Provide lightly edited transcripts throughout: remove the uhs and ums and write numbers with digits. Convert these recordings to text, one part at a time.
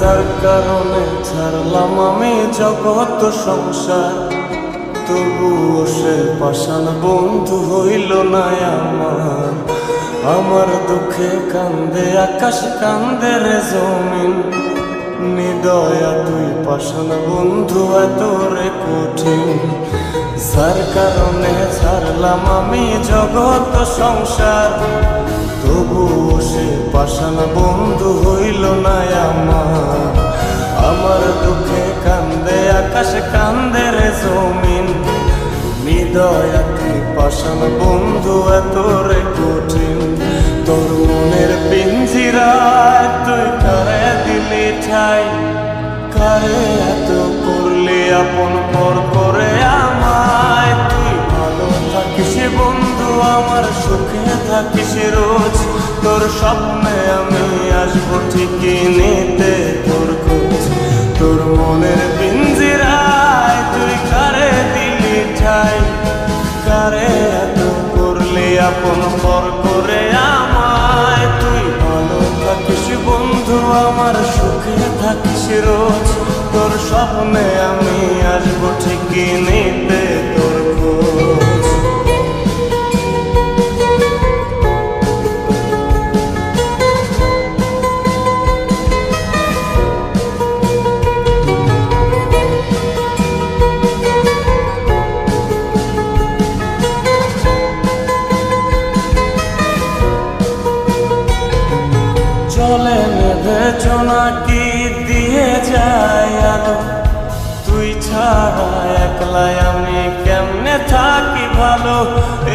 যার কারণে ছাড়লাম আমি জগৎ সংসার, তবুও সে পাষাণ বন্ধু হইল না আমার। আমার দুঃখে কান্দে আকাশ, কান্দে রে জমিন, নিদয়া তুই পাষাণ বন্ধু এত রে কঠিন। যার কারণে ছাড়লাম আমি জগৎ সংসার, তবুও সে পাষাণ বন্ধু হইল না আমার। আমার দুঃখে কান্দে আকাশ, কান্দে রে জমিন, নিদয়া তুই পাষাণ বন্ধু এত রে কঠিন। তোর মনের পিঞ্জিরায় তুই কারে দিলি ঠাই, কারে এত করলি আপন পর করে আমায়। তুই ভালো থাকিস বন্ধু আমার, সুখে থাকিস রোজ, তোর স্বপ্নে আমি আসবো ঠিকই নিতে তোর খোঁজ। তোর মনের পিঞ্জিরায় তুই কারে দিলি ঠাই, কারে এত করলি আপন পর করে আমায়। তুই ভালো থাকিস বন্ধু আমার, সুখে থাকিস রোজ, তোর স্বপ্নে আমি আসবো ঠিকই নিতে তোর খোঁজ। চলে নেবে জোনাকি দিয়ে যায় আলো, তুই ছাড়া একলাই আমি কেমনে থাকি ভালো।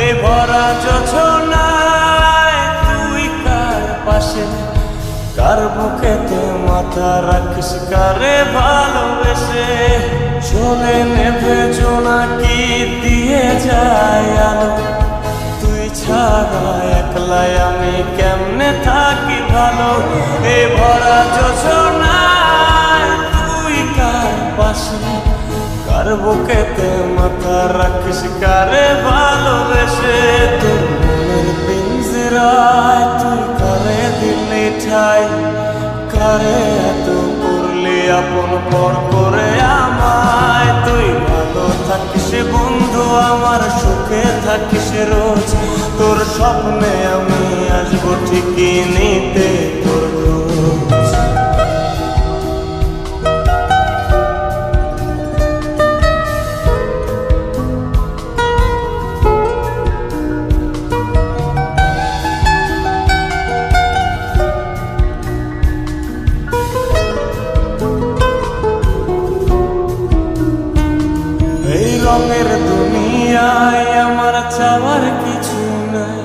এ ভরা যোছনায় তুই কার পাশে, কার বুকেতে মাথা রাখিস, কারে ভালোবেসে। চলে নেবে জোনাকি দিয়ে যায় আলো, তুই ছাড়া একলাই আমি কেমনে থাকি ভালো। এ ভরা যোছনায় তুই কার পাশে, কার বুকেতে মাথা রাখিস, কারে ভালোবেসে। তোর মনের পিঞ্জিরায় তুই কারে দিলি ঠাই, কারে এত করলি আপন পর করে আমায়। তুই ভালো থাকিস বন্ধু আমার, সুখে থাকিস রোজ, তোর স্বপ্নে আমি আসবো ঠিকই নিতে তোর খোঁজ। এই রঙের দুনিয়ায় আমার চাওয়ার কিছু নাই,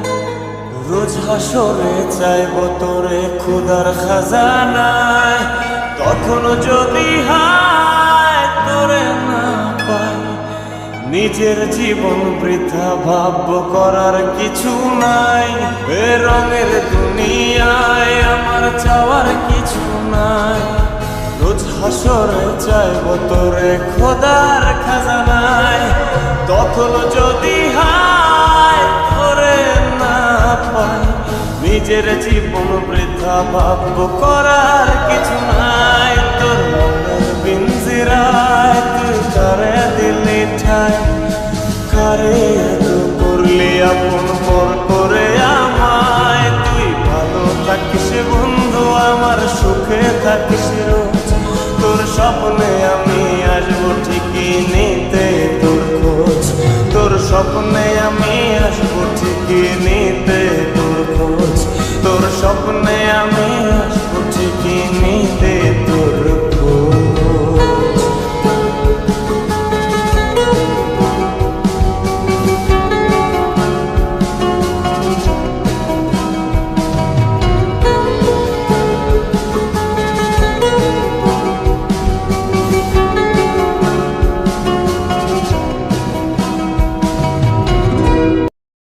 রোজ হাসরে চাইব তোরে ক্ষুধার খাজানায়। তখন যদি হায় তোরে না পাই, নিজের জীবন বৃথা ভাবব করার কিছু নাই। এ রঙের দুনিয়ায় আমার চাওয়ার কিছু নাই, রোজ হাসরে চাইব তোরে খোদার খাজানায়। তখন যদি হায় তোরে না পাই, নিজের জীবন বৃথা ভাবব করার কিছু নাই। তোর মনের পিঞ্জিরায় তুই কারে দিলি ঠাই, কারে এত করলি আপন পর করে আমায়। তুই ভালো থাকিস বন্ধু আমার, সুখে থাকিস রোজ, তোর স্বপ্নে আমি আসবো ঠিকই নিতে তোর খোঁজ। তোর স্বপ্নে আমি আসবো ঠিকই নিতে তোর খোঁজ, তোর স্বপ্নে আমি